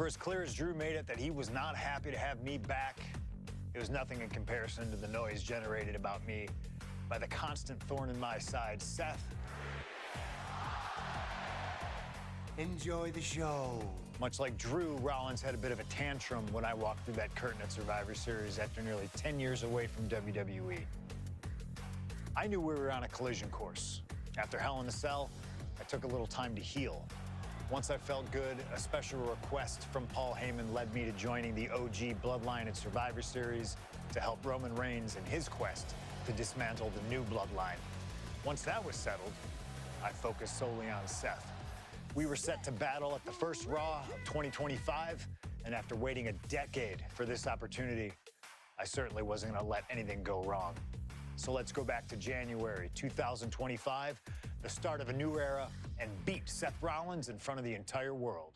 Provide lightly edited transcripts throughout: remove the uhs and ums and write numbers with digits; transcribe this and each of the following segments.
for as clear as Drew made it that he was not happy to have me back, it was nothing in comparison to the noise generated about me by the constant thorn in my side, Seth. Enjoy the show. Much like Drew, Rollins had a bit of a tantrum when I walked through that curtain at Survivor Series after nearly 10 years away from WWE. I knew we were on a collision course. After Hell in a Cell, I took a little time to heal. Once I felt good, a special request from Paul Heyman led me to joining the OG Bloodline at Survivor Series to help Roman Reigns in his quest to dismantle the new Bloodline. Once that was settled, I focused solely on Seth. We were set to battle at the first Raw of 2025, and after waiting a decade for this opportunity, I certainly wasn't going to let anything go wrong. So let's go back to January 2025, the start of a new era, and beat Seth Rollins in front of the entire world.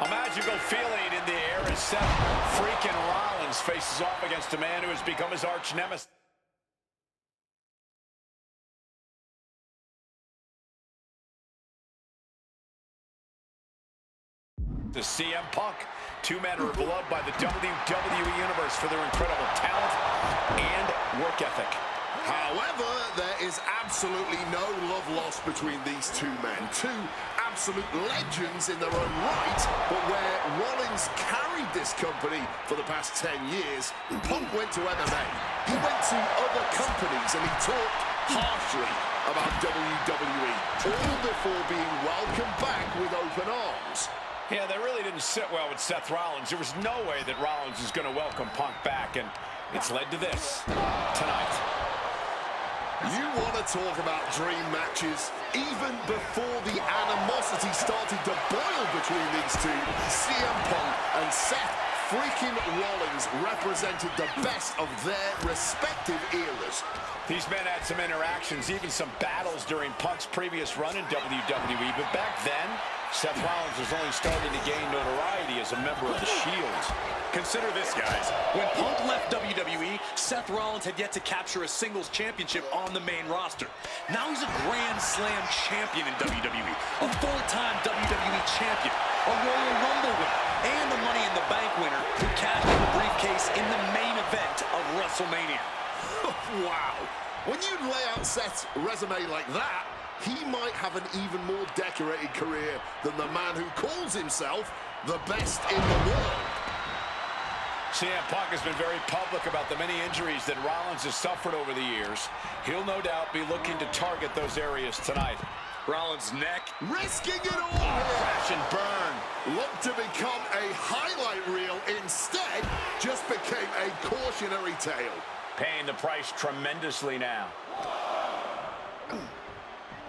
A magical feeling in the air as Seth freaking Rollins faces off against a man who has become his arch nemesis. The CM Punk. Two men who are beloved by the WWE Universe for their incredible talent and work ethic. However, there is absolutely no love lost between these two men. Two absolute legends in their own right, but where Rollins carried this company for the past 10 years, Punk went to MMA. He went to other companies and he talked harshly about WWE, all before being welcomed back with open arms. Yeah, that really didn't sit well with Seth Rollins. There was no way that Rollins was going to welcome Punk back, and it's led to this tonight. You want to talk about dream matches? Even before the animosity started to boil between these two, CM Punk and Seth freaking Rollins represented the best of their respective eras. These men had some interactions, even some battles during Punk's previous run in WWE, but back then, Seth Rollins was only starting to gain notoriety as a member of the Shield. Consider this, guys. When Punk left WWE, Seth Rollins had yet to capture a singles championship on the main roster. Now he's a Grand Slam champion in WWE, a four-time WWE champion, a Royal Rumble winner, and the Money in the Bank winner who cashed in the briefcase in the main event of WrestleMania. Wow. When you lay out Seth's resume like that, he might have an even more decorated career than the man who calls himself the best in the world. CM Punk has been very public about the many injuries that Rollins has suffered over the years. He'll no doubt be looking to target those areas tonight. Rollins' neck. Risking it all here. Crash and burn. Looked to become a highlight reel. Instead, just became a cautionary tale. Paying the price tremendously now.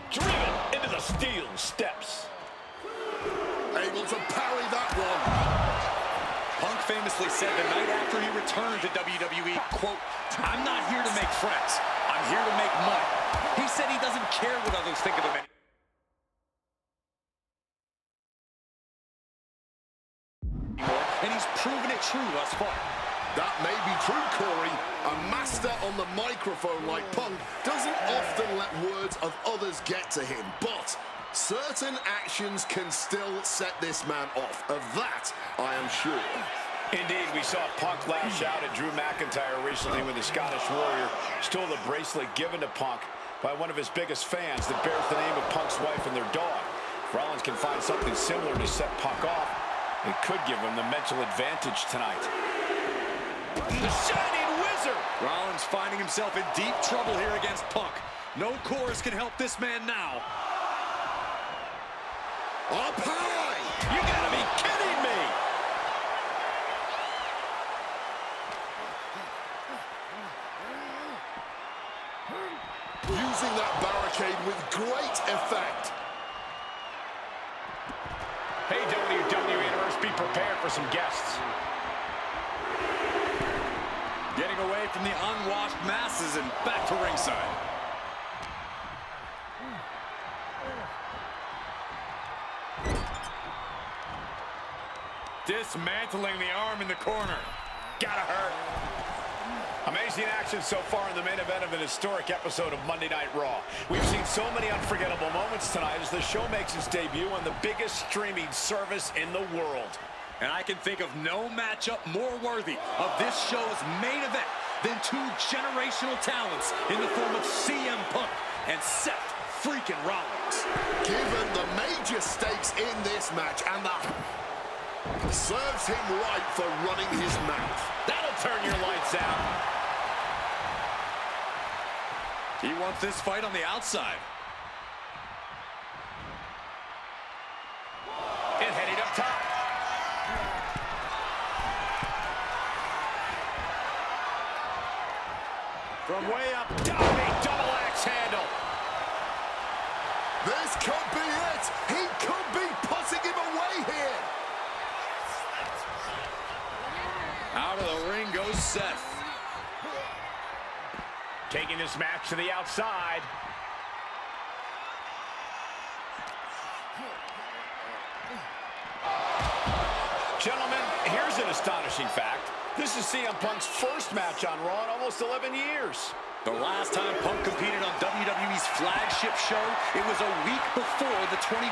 Driven into the steel steps. Able to parry that one. Punk famously said the night after he returned to WWE, quote, "I'm not here to make friends. I'm here to make money." He said he doesn't care what others think of him anymore. And he's proven it true thus far. That may be true, Corey. A master on the microphone like Punk doesn't often let words of others get to him, but certain actions can still set this man off. Of that, I am sure. Indeed, we saw Punk lash out at Drew McIntyre recently when the Scottish Warrior stole the bracelet given to Punk by one of his biggest fans that bears the name of Punk's wife and their dog. If Rollins can find something similar to set Punk off, it could give him the mental advantage tonight. The Shining Wizard! Rollins finding himself in deep trouble here against Punk. No chorus can help this man now. Up high! You gotta be kidding me! Using that barricade with great effect. Hey, WWE Universe, be prepared for some guests. Getting away from the unwashed masses and back to ringside. Dismantling the arm in the corner. Gotta hurt. Amazing action so far in the main event of an historic episode of Monday Night Raw. We've seen so many unforgettable moments tonight as the show makes its debut on the biggest streaming service in the world. And I can think of no matchup more worthy of this show's main event than two generational talents in the form of CM Punk and Seth freaking Rollins. Given the major stakes in this match and the serves him right for running his mouth. That'll turn your lights out. He wants this fight on the outside. And heading up top. From way up, dominate double axe handle. This could be it. He could be putting him away here. Out of the ring goes Seth. Taking this match to the outside. Gentlemen, here's an astonishing fact. This is CM Punk's first match on Raw in almost 11 years. The last time Punk competed on WWE's flagship show, it was a week before the 2014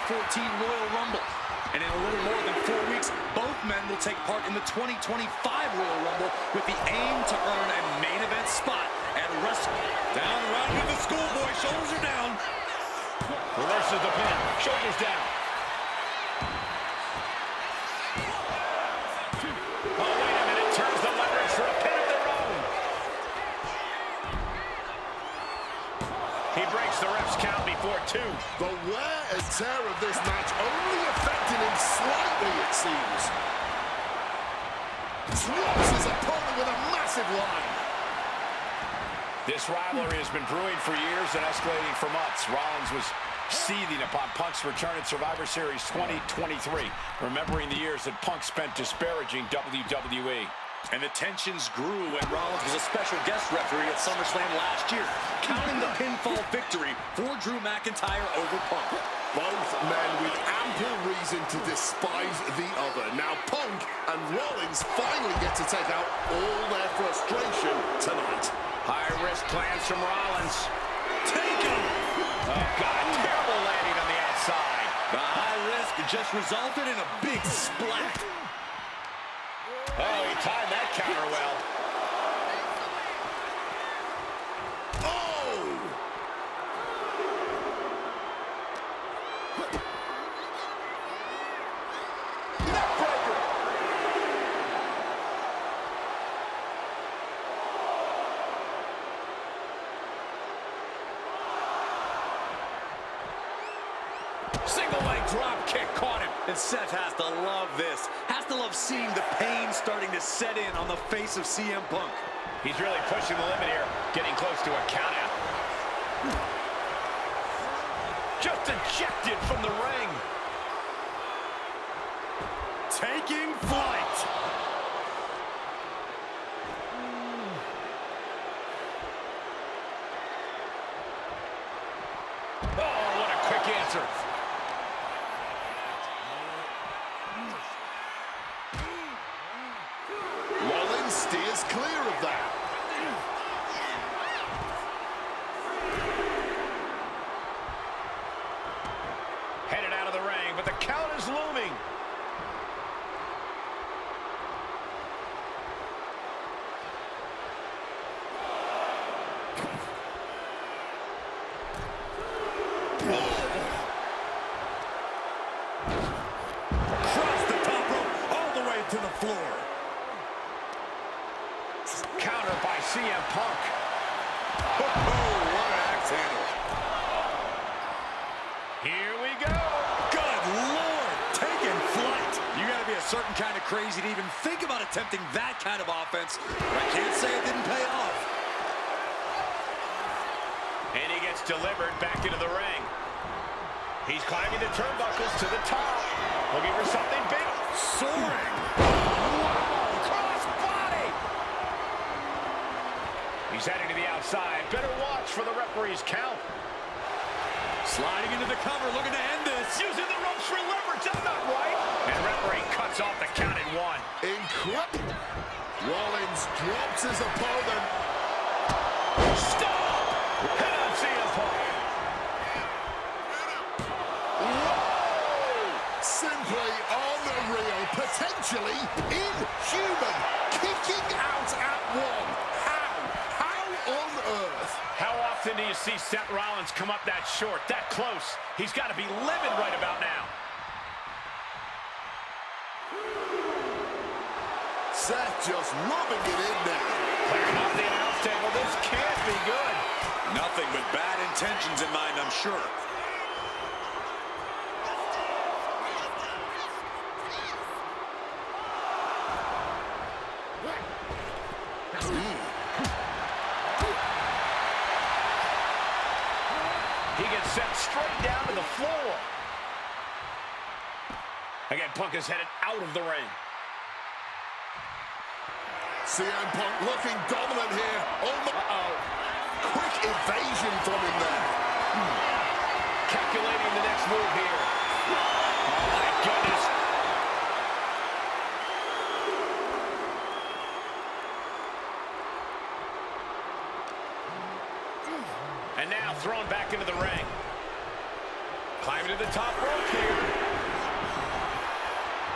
Royal Rumble. And in a little more than 4 weeks, both men will take part in the 2025 Royal Rumble with the aim to earn a main event spot at Wrestle. Down around with the schoolboy, shoulders are down. Reverses the pin, shoulders down. Oh, wait a minute, turns the leverage for a pin of their own. He breaks the ref's count before 2. The wear and tear of this match only affected him slightly, it seems. Drops his opponent with a massive line. This rivalry has been brewing for years and escalating for months. Rollins was seething upon Punk's return at Survivor Series 2023, remembering the years that Punk spent disparaging WWE. And the tensions grew when Rollins was a special guest referee at SummerSlam last year, counting the pinfall victory for Drew McIntyre over Punk. Both men with ample reason to despise the other. Now Punk and Rollins finally get to take out all their frustration tonight. High-risk plans from Rollins. Take him! Oh, God, terrible landing on the outside. The high risk just resulted in a big splat. Oh, he timed that counter well. Oh! Neckbreaker. Single leg drop kick caught him. And Seth has to love this. Has to love seeing the pain starting to set in on the face of CM Punk. He's really pushing the limit here, getting close to a count out. Just ejected from the ring. Taking flight. Oh, what a quick answer. Rollins steers clear of that. Headed out of the ring, but the count is looming. Across the top rope, all the way to the floor. Counter by CM Punk. Oh, what an axe handle. Here we go. Good Lord, taking flight. You gotta be a certain kind of crazy to even think about attempting that kind of offense. But I can't say it didn't pay off. And he gets delivered back into the ring. He's climbing the turnbuckles to the top. Looking for something big. Soaring. Wow, cross body. He's heading to the outside. Better watch for the referee's count. Sliding into the cover, looking to end this. Using the ropes for leverage. That's not right. And referee cuts off the count at 1. Incredible. Rollins drops his opponent. Stop! Hit on CM Punk. Whoa! Simply unreal. Potentially inhuman. Kicking out at 1. How on earth? How often do you see Seth Rollins come up that short, that close? He's got to be livid right about now. Seth just rubbing it in there. Clearing off the announce table. This can't be good. Nothing but bad intentions in mind, I'm sure. He gets sent straight down to the floor. Again, Punk is headed out of the ring. CM Punk looking dominant here. Uh-oh. Quick evasion from him there. Calculating the next move here. Oh, my goodness. And now thrown back into the ring. Climbing to the top rope here.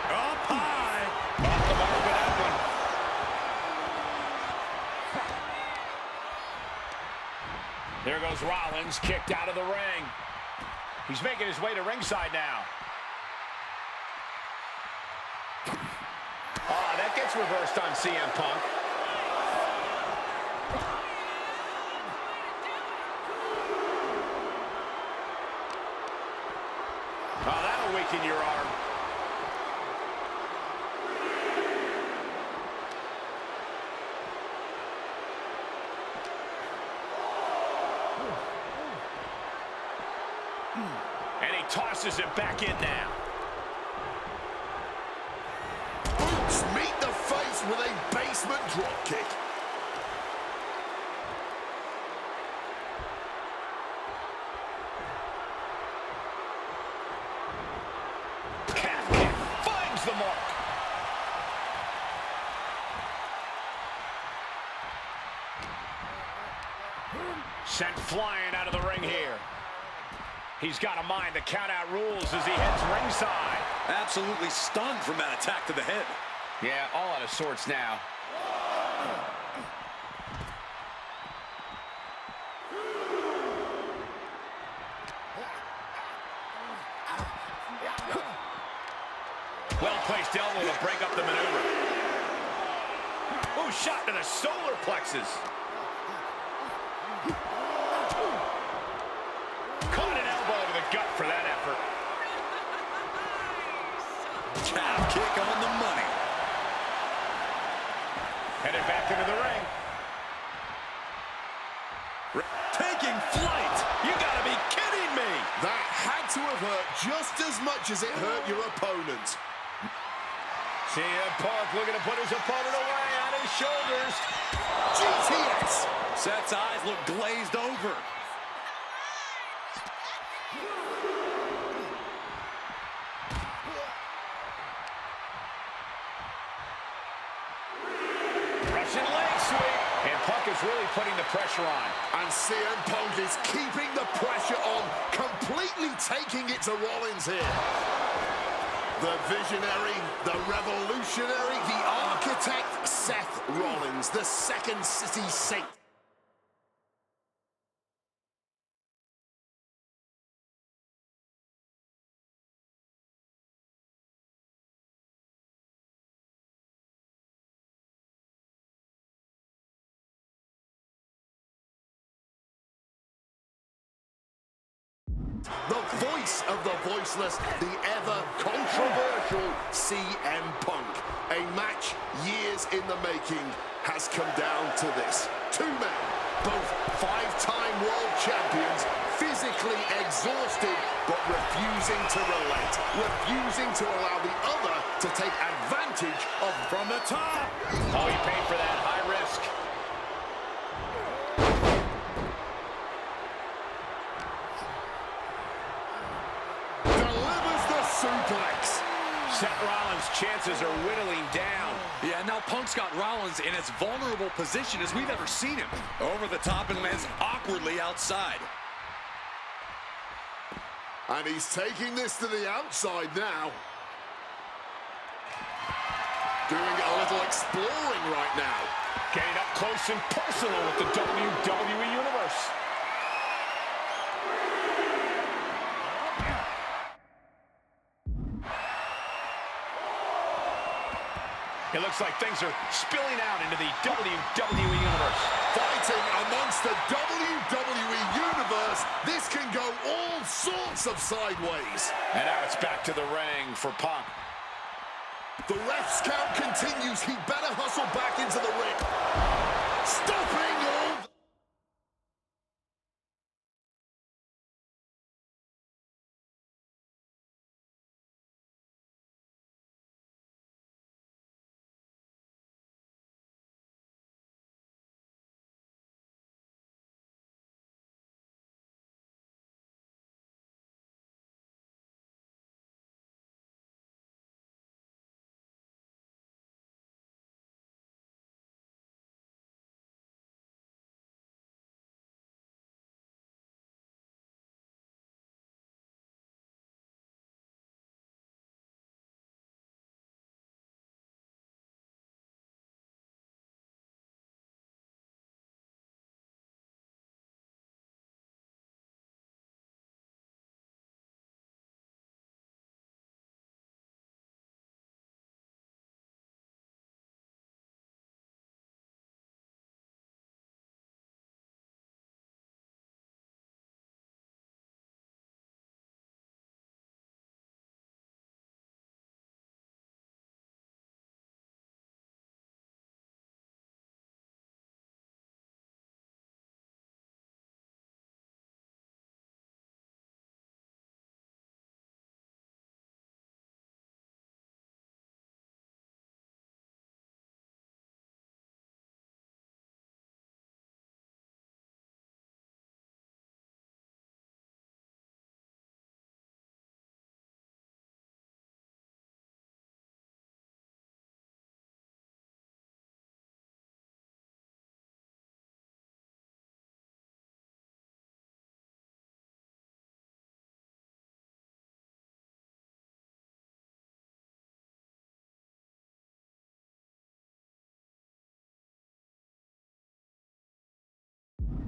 Up high. Off the mark with that one. There goes Rollins, kicked out of the ring. He's making his way to ringside now. Oh, that gets reversed on CM Punk. Oh, that'll weaken your arm. And he tosses it back in now. Boots meet the face with a basement drop kick. Calf kick finds the mark. Sent flying out of the ring here. He's got to mind the count-out rules as he heads ringside. Absolutely stunned from that attack to the head. Yeah, all out of sorts now. Well-placed elbow to break up the maneuver. Ooh, shot to the solar plexus. Caught an elbow to the gut for that effort. Calf kick on the money. Headed back into the ring. Taking flight. You gotta be kidding me. That had to have hurt just as much as it hurt your opponent. CM Punk looking to put his opponent away on his shoulders. GTS. Seth's eyes look glazed over. Russian leg sweep. And Punk is really putting the pressure on. And CM Punk is keeping the pressure on, completely taking it to Rollins here. The visionary, the revolutionary, the architect, Seth Rollins, the Second City Saint. The voice of the voiceless, the ever-controversial CM Punk. A match years in the making has come down to this. Two men, both five-time world champions, physically exhausted. exhausted, but refusing to relent, refusing to allow the other to take advantage of. From the top. Oh, he paid for that. High risk. Delivers the suplex. Seth Rollins' chances are whittling down. Yeah, now Punk's got Rollins in as vulnerable position as we've ever seen him. Over the top and lands awkwardly outside. And he's taking this to the outside now. Doing a little exploring right now. Getting up close and personal with the WWE Universe. It looks like things are spilling out into the WWE Universe. Fighting amongst the WWE Universe, this can go all sorts of sideways. And now it's back to the ring for Punk. The ref's count continues. He better hustle back into the ring. Stopping all...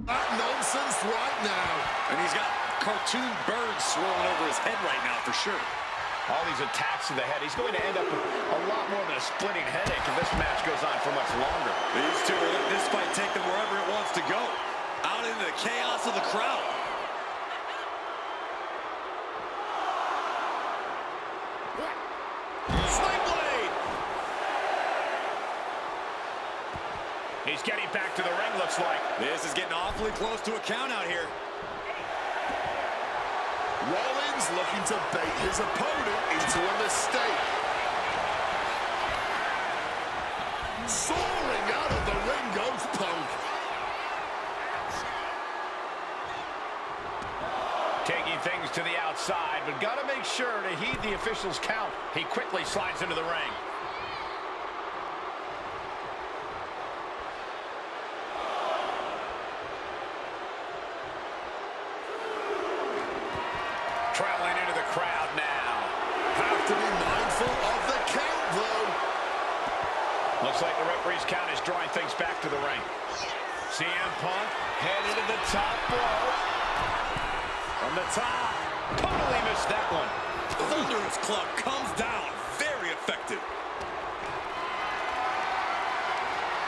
That nonsense right now. And he's got cartoon birds swirling over his head right now for sure. All these attacks to the head. He's going to end up with a lot more than a splitting headache if this match goes on for much longer. These two are letting this fight take them wherever it wants to go. Out into the chaos of the crowd. Sling blade! He's getting back to the ring, looks like. This is getting awfully close to a count out here. Rollins looking to bait his opponent into a mistake. Soaring out of the ring goes Punk. Taking things to the outside, but got to make sure to heed the official's count. He quickly slides into the ring. Traveling into the crowd now. Have to be mindful of the count, though. Looks like the referee's count is drawing things back to the ring. CM Punk headed to the top rope. From the top. Totally missed that one. Thunderous Club comes down. Very effective.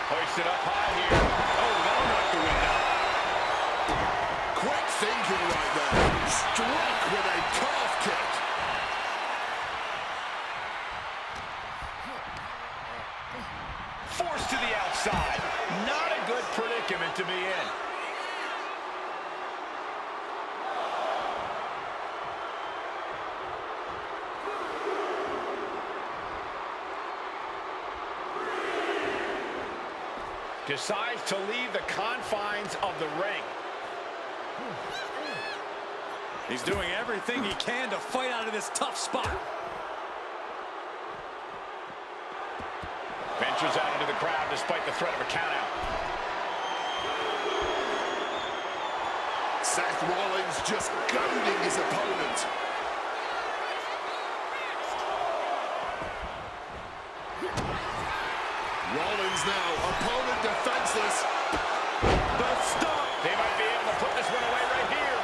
Hoisted up high here. Oh, that'll knock the wind out. Quick thinking right there. Struck with a calf kick. Forced to the outside. Not a good predicament to be in. decides to leave the confines of the ring. He's doing everything he can to fight out of this tough spot. Ventures out into the crowd despite the threat of a countout. Seth Rollins just goading his opponent. Rollins now, opponent defenseless. The stop. They might be able to put this one away right here.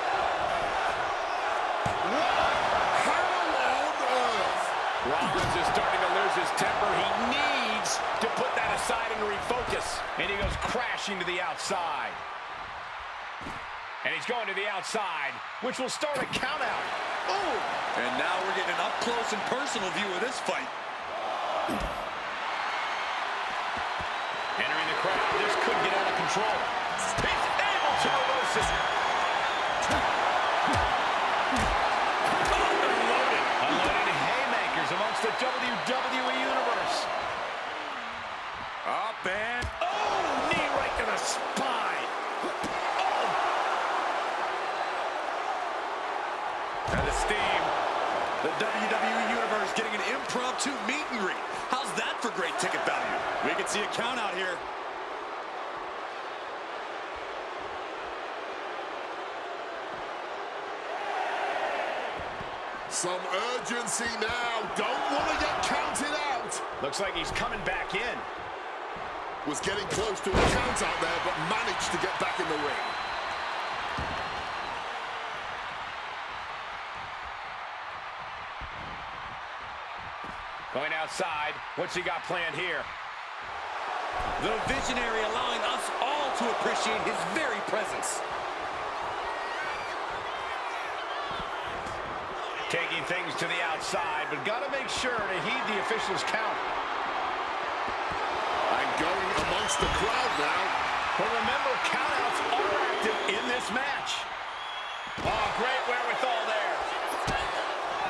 What? How on earth? Rollins is starting to lose his temper. He needs to put that aside and refocus. And he goes crashing to the outside. And he's going to the outside, which will start a countout. Oh! And now we're getting an up-close and personal view of this fight. Entering the crowd, this could get out of control. He's able to reverse it. Unloaded haymakers amongst the WWE Universe. Up and... oh! Knee right to the spine. And the steam. The WWE Universe getting an impromptu meet and greet. How's that for great ticket value? We can see a count out here. Some urgency now. Don't want to get counted out. Looks like he's coming back in. Was getting close to a count out there, but managed to get back in the ring. Going outside. What's he got planned here? The visionary allowing us all to appreciate his very presence. Taking things to the outside, but got to make sure to heed the official's count. And going amongst the crowd now. But remember, countouts are active in this match. Oh, great wherewithal there.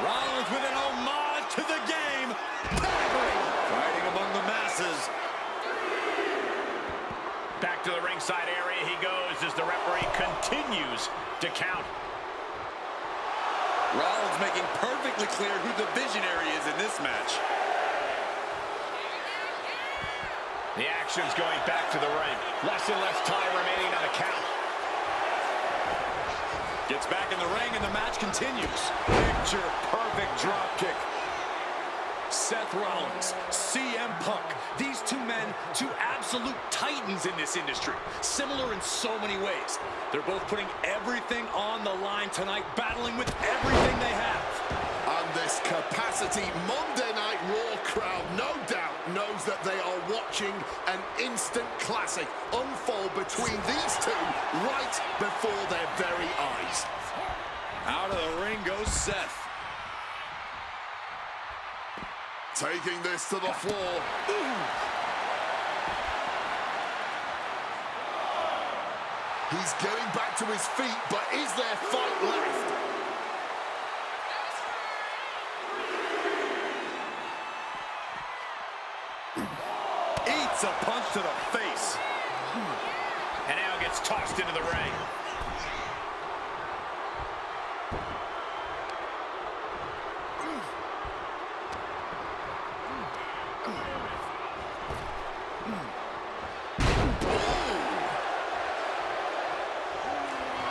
Rollins with an homage to the game. Fighting among the masses. Back to the ringside area he goes as the referee continues to count. Rollins making perfectly clear who the visionary is in this match. The action's going back to the ring. Less and less time remaining on the count. Gets back in the ring and the match continues. Picture perfect drop kick. Seth Rollins, CM Punk. These two men, two absolute titans in this industry. Similar in so many ways. They're both putting everything on the line tonight, battling with everything they have. And this capacity Monday Night Raw crowd, no doubt, knows that they are watching an instant classic unfold between these two right before their very eyes. Out of the ring goes Seth. Taking this to the floor. Ooh. He's getting back to his feet, but is there fight left? Eats a punch to the face. And now gets tossed into the ring.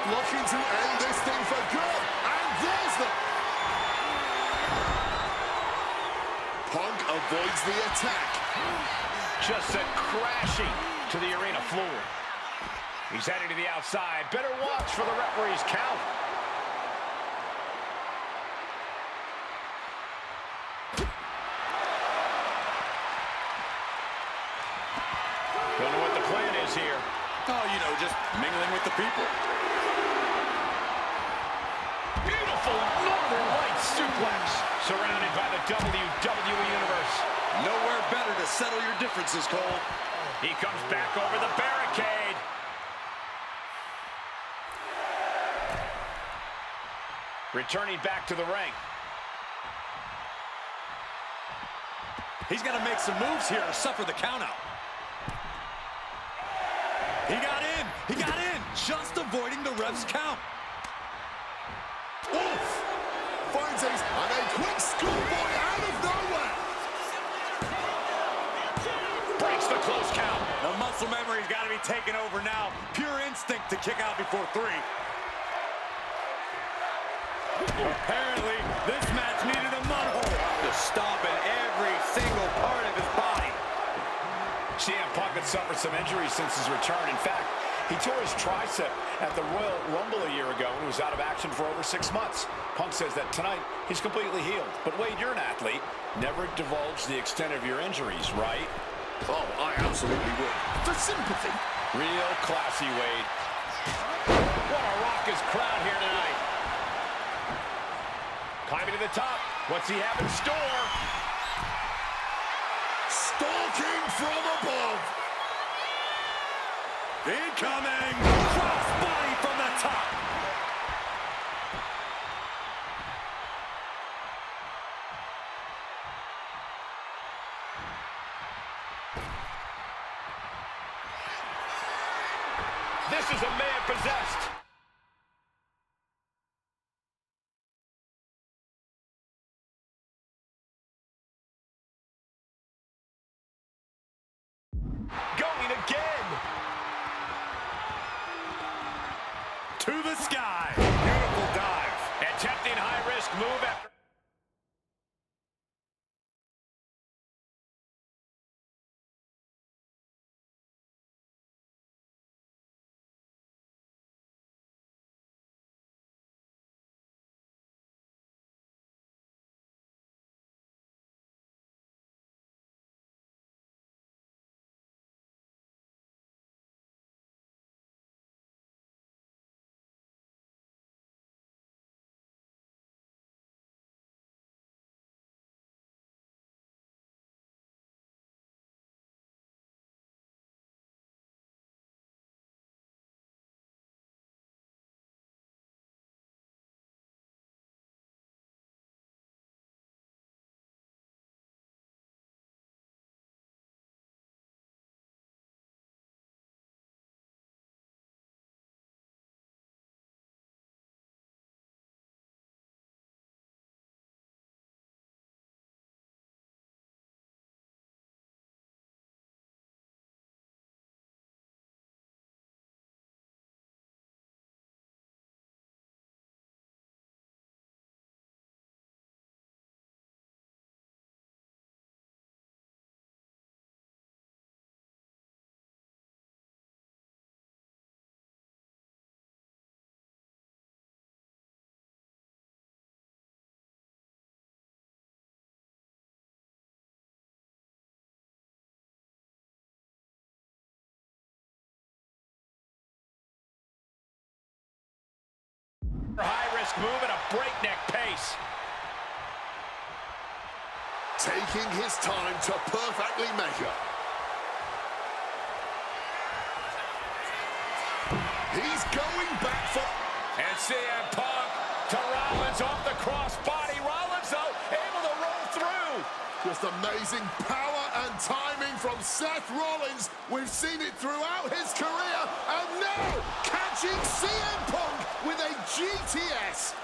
Looking to end this thing for good. And there's the... Punk avoids the attack. Just sent crashing to the arena floor. He's heading to the outside. Better watch for the referee's count. Don't know what the plan is here. Oh, you know, just mingling with the people. Beautiful Northern Light suplex. Surrounded by the WWE Universe. Nowhere better to settle your differences, Cole. He comes back over the barricade. Returning back to the ring. He's got to make some moves here to suffer the countout. in. He got in, just avoiding the ref's count. Oof! Finds ace and a quick schoolboy out of nowhere. Breaks the close count. The muscle memory's got to be taken over now. Pure instinct to kick out before 3. Apparently, this match needed a mud hole to stop in every single part of his body. CM Punk had suffered some injuries since his return. In fact, he tore his tricep at the Royal Rumble a year ago and was out of action for over 6 months. Punk says that tonight he's completely healed. But Wade, you're an athlete. Never divulge the extent of your injuries, right? Oh, I absolutely would. For sympathy. Real classy, Wade. What a raucous crowd here tonight. Climbing to the top. What's he have in store? Stalking from above. Incoming! Cross body from the top. This is a man possessed. Going again. To the sky. Beautiful dive. Attempting high-risk move after. High-risk move at a breakneck pace. Taking his time to perfectly measure. He's going back for... And CM Punk to Rollins off the crossbody. Rollins, though, able to roll through. Just amazing power and timing from Seth Rollins. We've seen it throughout his career. And now, catching CM Punk with a GTS.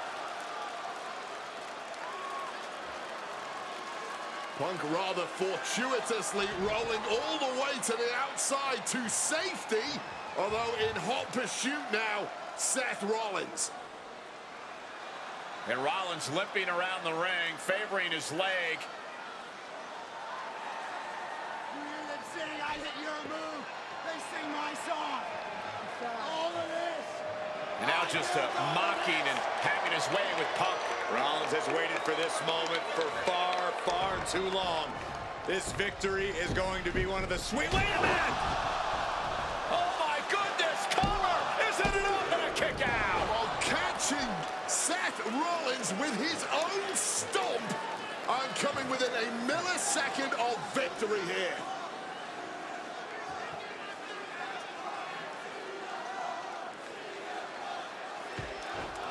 Punk rather fortuitously rolling all the way to the outside to safety. Although in hot pursuit now, Seth Rollins. And Rollins limping around the ring, favoring his leg. You hear them saying I hit your move? They sing my song. All of this. And now just mocking and having his way with Punk. Rollins has waited for this moment for far, far too long. This victory is going to be one of the sweet... Wait a minute! Oh my goodness, cover! Isn't it up and a kick out? While catching Seth Rollins with his own stomp and coming within a millisecond of victory here.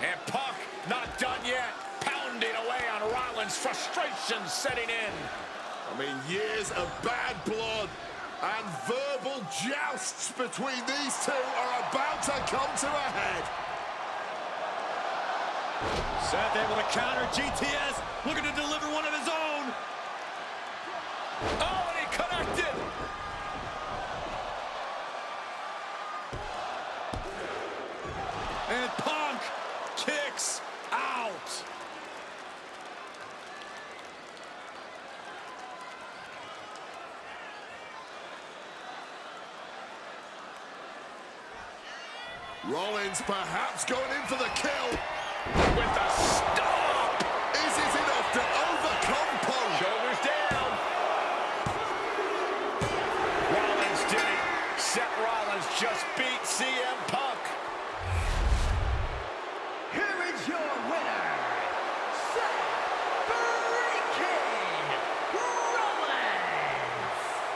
And Punk not done yet, pounding away on Rollins, frustration setting in. I mean, years of bad blood and verbal incredible jousts between these two are about to come to a head. Seth able to counter. GTS looking to deliver one of his own. Oh, and he connected. And Punk kicks out. Rollins perhaps going in for the kill. With the stop! Is it enough to overcome Punk? Shoulders down. Rollins did it. Seth Rollins just beat CM Punk. Here is your winner, Seth freaking Rollins!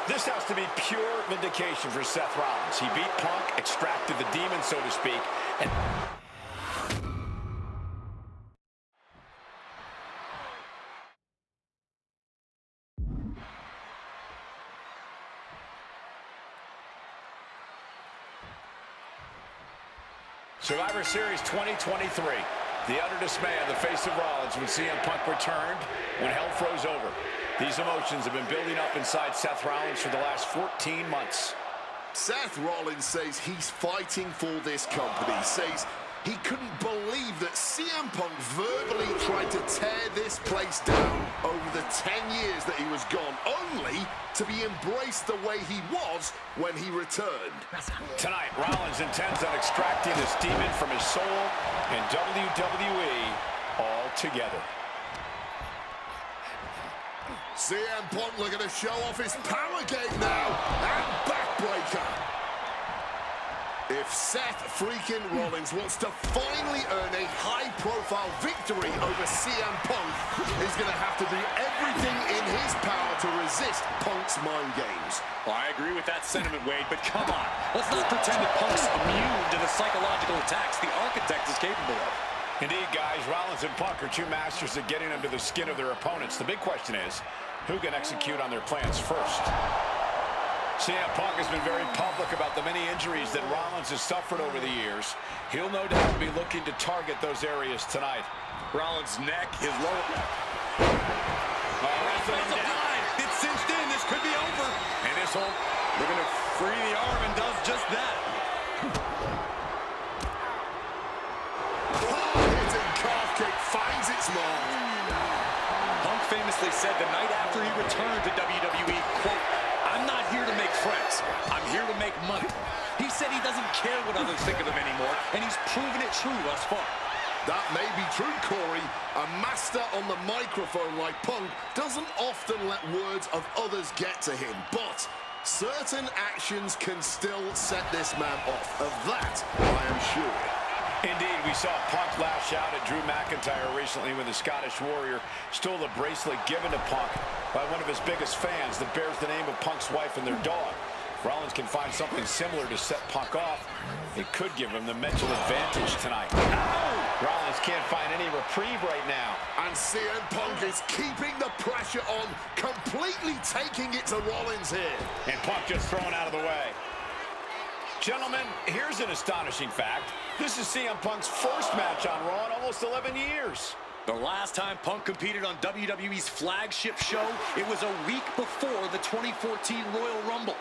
This has to be pure vindication for Seth Rollins. He beat Punk, extracted the demon, so to speak, and... Survivor Series 2023. The utter dismay on the face of Rollins when CM Punk returned, when hell froze over. These emotions have been building up inside Seth Rollins for the last 14 months. Seth Rollins says he's fighting for this company, says he couldn't believe that CM Punk verbally tried to tear this place down over the 10 years that he was gone, only to be embraced the way he was when he returned. Tonight, Rollins intends on extracting this demon from his soul and WWE altogether. CM Punk looking to show off his power game now, and backbreaker. If Seth freaking Rollins wants to finally earn a high-profile victory over CM Punk, he's going to have to do everything in his power to resist Punk's mind games. Well, I agree with that sentiment, Wade, but come on. Let's not pretend that Punk's immune to the psychological attacks the Architect is capable of. Indeed, guys, Rollins and Punk are two masters at getting under the skin of their opponents. The big question is, who can execute on their plans first? CM Punk has been very public about the many injuries that Rollins has suffered over the years. He'll no doubt be looking to target those areas tonight. Rollins' neck, his lower... Offensive line. It's cinched in. This could be over. And this will looking to free the arm and does just that. Hard-hitting calf kick finds its mark. Punk famously said the night after he returned to WWE, quote, "I'm not here to make friends. I'm here to make money." He said he doesn't care what others think of him anymore, and he's proven it true thus far. That may be true, Corey. A master on the microphone like Punk doesn't often let words of others get to him, but certain actions can still set this man off. Of that, I am sure. Indeed, we saw Punk lash out at Drew McIntyre recently when the Scottish Warrior stole the bracelet given to Punk by one of his biggest fans that bears the name of Punk's wife and their dog. If Rollins can find something similar to set Punk off, it could give him the mental advantage tonight. Rollins can't find any reprieve right now. And CM Punk is keeping the pressure on, completely taking it to Rollins here. And Punk just thrown out of the way. Gentlemen, here's an astonishing fact. This is CM Punk's first match on Raw in almost 11 years. The last time Punk competed on WWE's flagship show, it was a week before the 2014 Royal Rumble.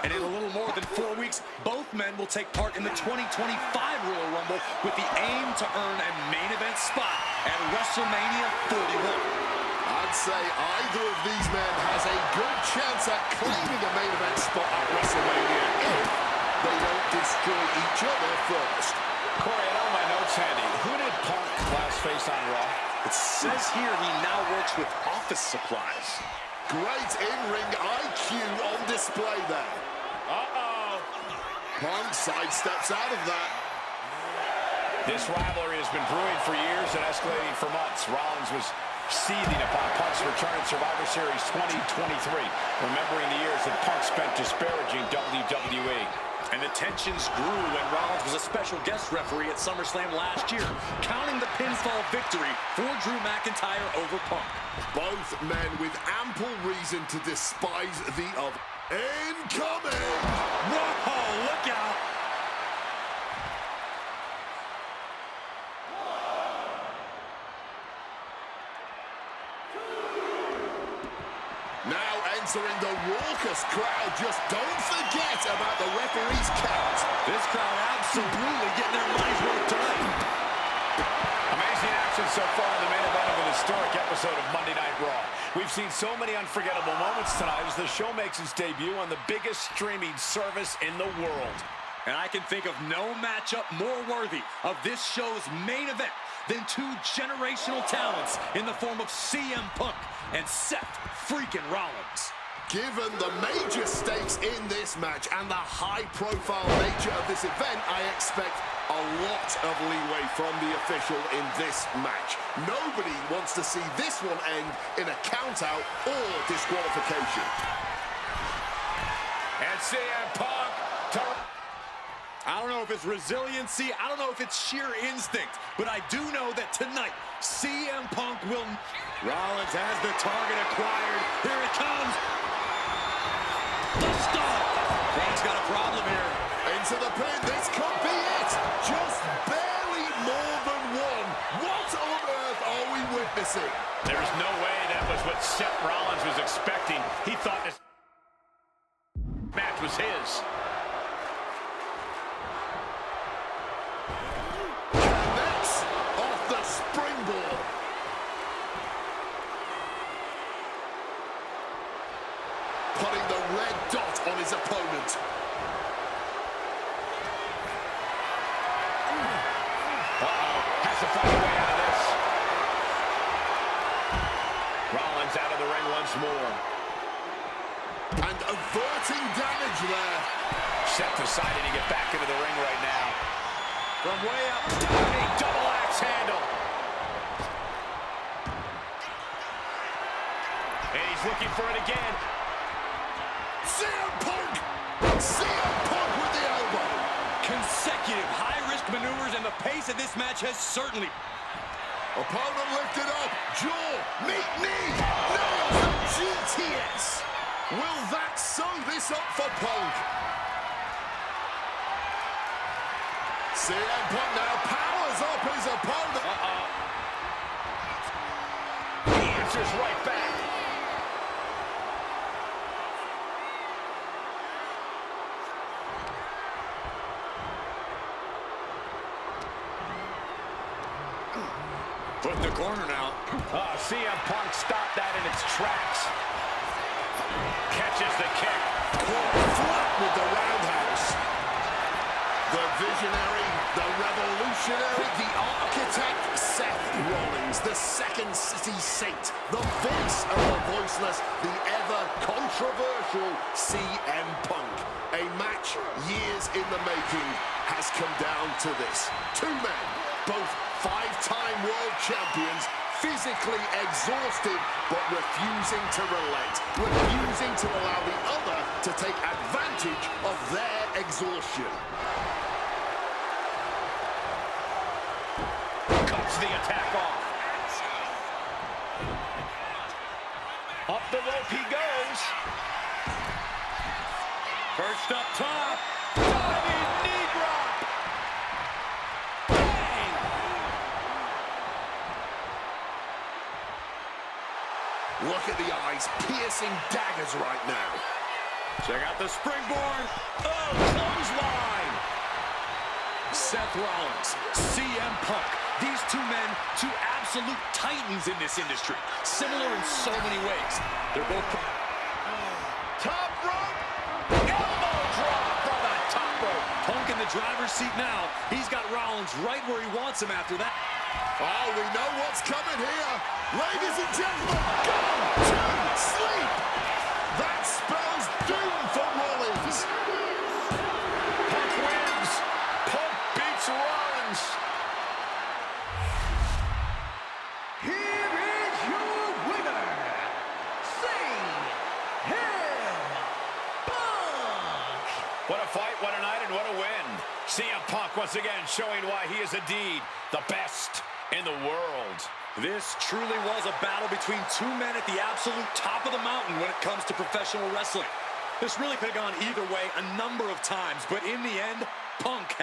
And in a little more than 4 weeks, both men will take part in the 2025 Royal Rumble with the aim to earn a main event spot at WrestleMania 41. I'd say either of these men has a good chance at claiming a main event spot at WrestleMania if they don't destroy each other first. Corey, I don't have my notes handy. Who did Punk last face on Raw? It says here he now works with office supplies. Great in-ring IQ on display there. Uh-oh. Punk sidesteps out of that. This rivalry has been brewing for years and escalating for months. Rollins was seething upon Punk's return in Survivor Series 2023, remembering the years that Punk spent disparaging WWE. And the tensions grew when Rollins was a special guest referee at SummerSlam last year, counting the pinfall victory for Drew McIntyre over Punk. Both men with ample reason to despise the other. Incoming! Whoa, look out! Now entering the raucous crowd. Just don't forget about the referee's count. This crowd absolutely getting their money's worth tonight. Amazing action so far in the main event of an historic episode of Monday Night Raw. We've seen so many unforgettable moments tonight as the show makes its debut on the biggest streaming service in the world. And I can think of no matchup more worthy of this show's main event than two generational talents in the form of CM Punk and Seth freaking Rollins. Given the major stakes in this match and the high-profile nature of this event, I expect a lot of leeway from the official in this match. Nobody wants to see this one end in a count-out or disqualification. And CM Punk I don't know if it's resiliency, I don't know if it's sheer instinct, but I do know that tonight, CM Punk will... Rollins has the target acquired. Here it comes. The stop. Punk's got a problem here. Into the pin. This could be it. Just barely more than one. What on earth are we witnessing? There's no way that was what Seth Rollins was expecting. He thought this match was his. Connects off the springboard. Putting the red dot on his opponent. Has to find a way out of this. Rollins out of the ring once more. And averting damage there. Seth deciding to get back into the ring right now. From way up, a double axe handle. And he's looking for it again. CM Punk! CM Punk with the elbow! Consecutive high-risk maneuvers, and the pace of this match has certainly... Opponent lifted up. Jaw. Meet knee. Nails the GTS. Will that sew this up for Punk? CM Punk now powers up his opponent. He answers right back. Put in the corner now. CM Punk stopped that in its tracks. Catches the kick. Caught flat with the roundhouse. The visionary, the revolutionary, the architect, Seth Rollins, the second city saint, the voice of the voiceless, the ever-controversial CM Punk. A match years in the making has come down to this. Two men, both five-time world champions, physically exhausted, but refusing to relent, refusing to allow the other to take advantage of their exhaustion. Cuts the attack off. Up the rope he goes. First up top. Diving knee drop. Bang! Look at the eyes, piercing daggers right now. Check out the springboard. Oh, clothesline. Seth Rollins, CM Punk. These two men, two absolute titans in this industry. Similar in so many ways. They're both... Top rope. Elbow drop from the top rope. Punk in the driver's seat now. He's got Rollins right where he wants him after that. Oh, we know what's coming here. Ladies and gentlemen, go to sleep. That spells doom for Rollins. Punk wins. Punk beats Rollins. Here is your winner, CM Punk. What a fight, what a night, and what a win. CM Punk once again showing why he is indeed the best in the world. This truly was a battle between two men at the absolute top of the mountain when it comes to professional wrestling. This really could have gone either way a number of times, but in the end, Punk